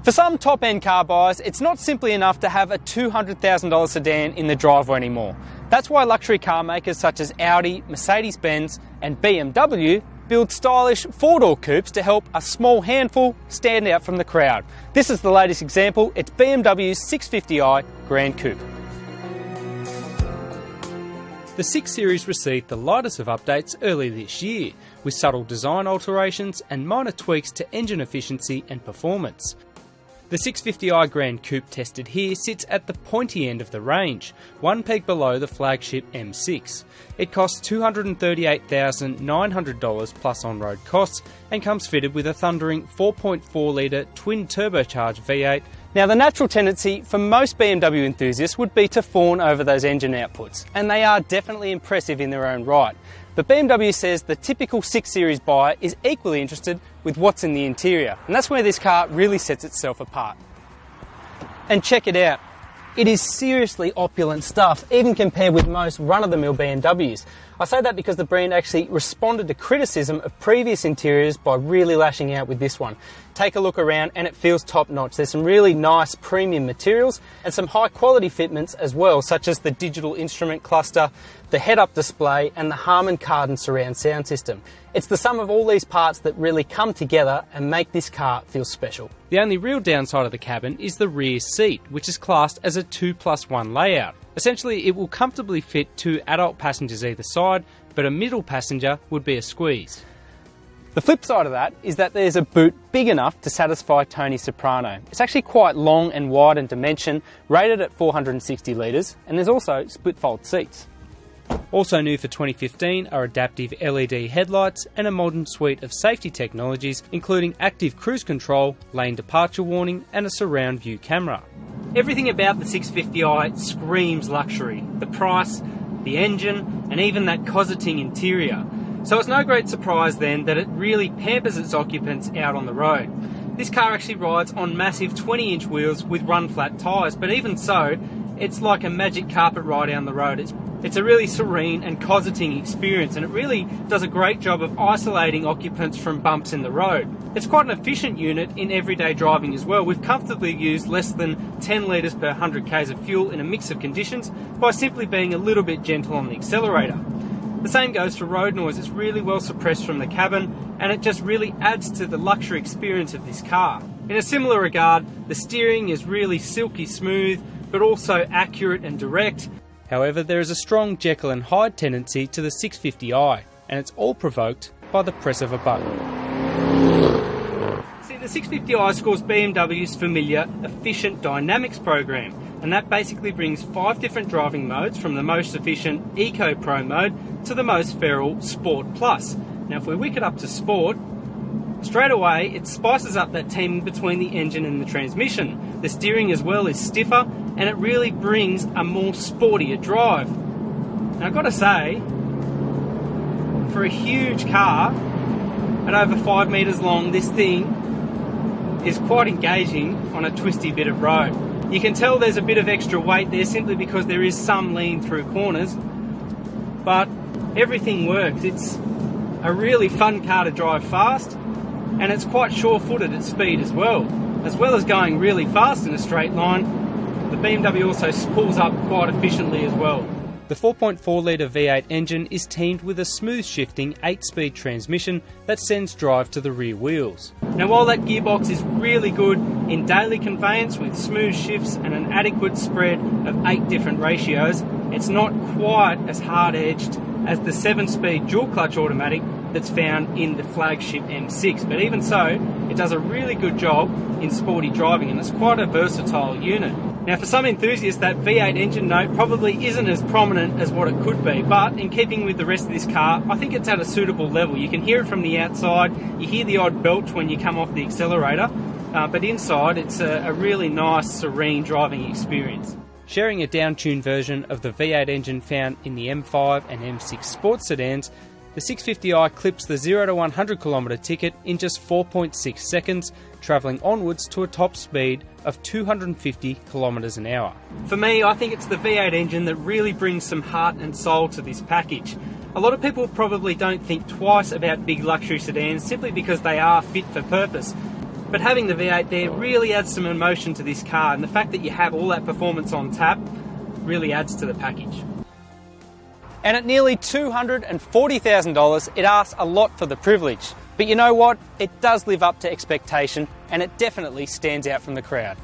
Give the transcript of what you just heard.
For some top-end car buyers, it's not simply enough to have a $200,000 sedan in the driveway anymore. That's why luxury car makers such as Audi, Mercedes-Benz and BMW build stylish four-door coupes to help a small handful stand out from the crowd. This is the latest example. It's BMW's 650i Gran Coupe. The 6 Series received the lightest of updates earlier this year, with subtle design alterations and minor tweaks to engine efficiency and performance. The 650i Gran Coupe tested here sits at the pointy end of the range, one peg below the flagship M6. It costs $238,900 plus on-road costs and comes fitted with a thundering 4.4 litre twin-turbocharged V8. Now, the natural tendency for most BMW enthusiasts would be to fawn over those engine outputs, and they are definitely impressive in their own right. But BMW says the typical 6 Series buyer is equally interested with what's in the interior, and that's where this car really sets itself apart. And check it out. It is seriously opulent stuff, even compared with most run-of-the-mill BMWs. I say that because the brand actually responded to criticism of previous interiors by really lashing out with this one. Take a look around and it feels top-notch. There's some really nice premium materials and some high-quality fitments as well, such as the digital instrument cluster, the head-up display and the Harman Kardon surround sound system. It's the sum of all these parts that really come together and make this car feel special. The only real downside of the cabin is the rear seat, which is classed as a 2+1 layout. Essentially, it will comfortably fit 2 adult passengers either side, but a middle passenger would be a squeeze. The flip side of that is that there's a boot big enough to satisfy Tony Soprano. It's actually quite long and wide in dimension, rated at 460 litres, and there's also split fold seats. Also new for 2015 are adaptive LED headlights and a modern suite of safety technologies, including active cruise control, lane departure warning and a surround view camera. Everything about the 650i screams luxury. The price, the engine, and even that cosseting interior. So it's no great surprise then that it really pampers its occupants out on the road. This car actually rides on massive 20-inch wheels with run-flat tyres, but even so, it's like a magic carpet ride down the road. It's a really serene and cosseting experience, and it really does a great job of isolating occupants from bumps in the road. It's quite an efficient unit in everyday driving as well. We've comfortably used less than 10 litres per 100 k's of fuel in a mix of conditions by simply being a little bit gentle on the accelerator. The same goes for road noise. It's really well suppressed from the cabin, and it just really adds to the luxury experience of this car. In a similar regard, the steering is really silky smooth, but also accurate and direct. However, there is a strong Jekyll and Hyde tendency to the 650i, and it's all provoked by the press of a button. See, the 650i scores BMW's familiar efficient dynamics program, and that basically brings 5 different driving modes, from the most efficient Eco Pro mode to the most feral Sport Plus. Now if we wick it up to Sport, straight away it spices up that teaming between the engine and the transmission. The steering as well is stiffer, and it really brings a more sportier drive. Now I've got to say, for a huge car at over 5 metres long, this thing is quite engaging on a twisty bit of road. You can tell there's a bit of extra weight there simply because there is some lean through corners, but everything works. It's a really fun car to drive fast, and it's quite sure-footed at speed as well as going really fast in a straight line. The BMW also pulls up quite efficiently as well. The 4.4 litre V8 engine is teamed with a smooth shifting 8-speed transmission that sends drive to the rear wheels. Now while that gearbox is really good in daily conveyance with smooth shifts and an adequate spread of 8 different ratios, it's not quite as hard-edged as the 7-speed dual-clutch automatic that's found in the flagship M6. But even so, it does a really good job in sporty driving, and it's quite a versatile unit. Now for some enthusiasts, that V8 engine note probably isn't as prominent as what it could be, but in keeping with the rest of this car, I think it's at a suitable level. You can hear it from the outside, you hear the odd belch when you come off the accelerator, but inside it's a really nice, serene driving experience. Sharing a down-tuned version of the V8 engine found in the M5 and M6 sports sedans, the 650i clips the 0 to 100 km ticket in just 4.6 seconds, travelling onwards to a top speed of 250 km an hour. For me, I think it's the V8 engine that really brings some heart and soul to this package. A lot of people probably don't think twice about big luxury sedans simply because they are fit for purpose. But having the V8 there really adds some emotion to this car, and the fact that you have all that performance on tap really adds to the package. And at nearly $240,000, it asks a lot for the privilege. But you know what? It does live up to expectation, and it definitely stands out from the crowd.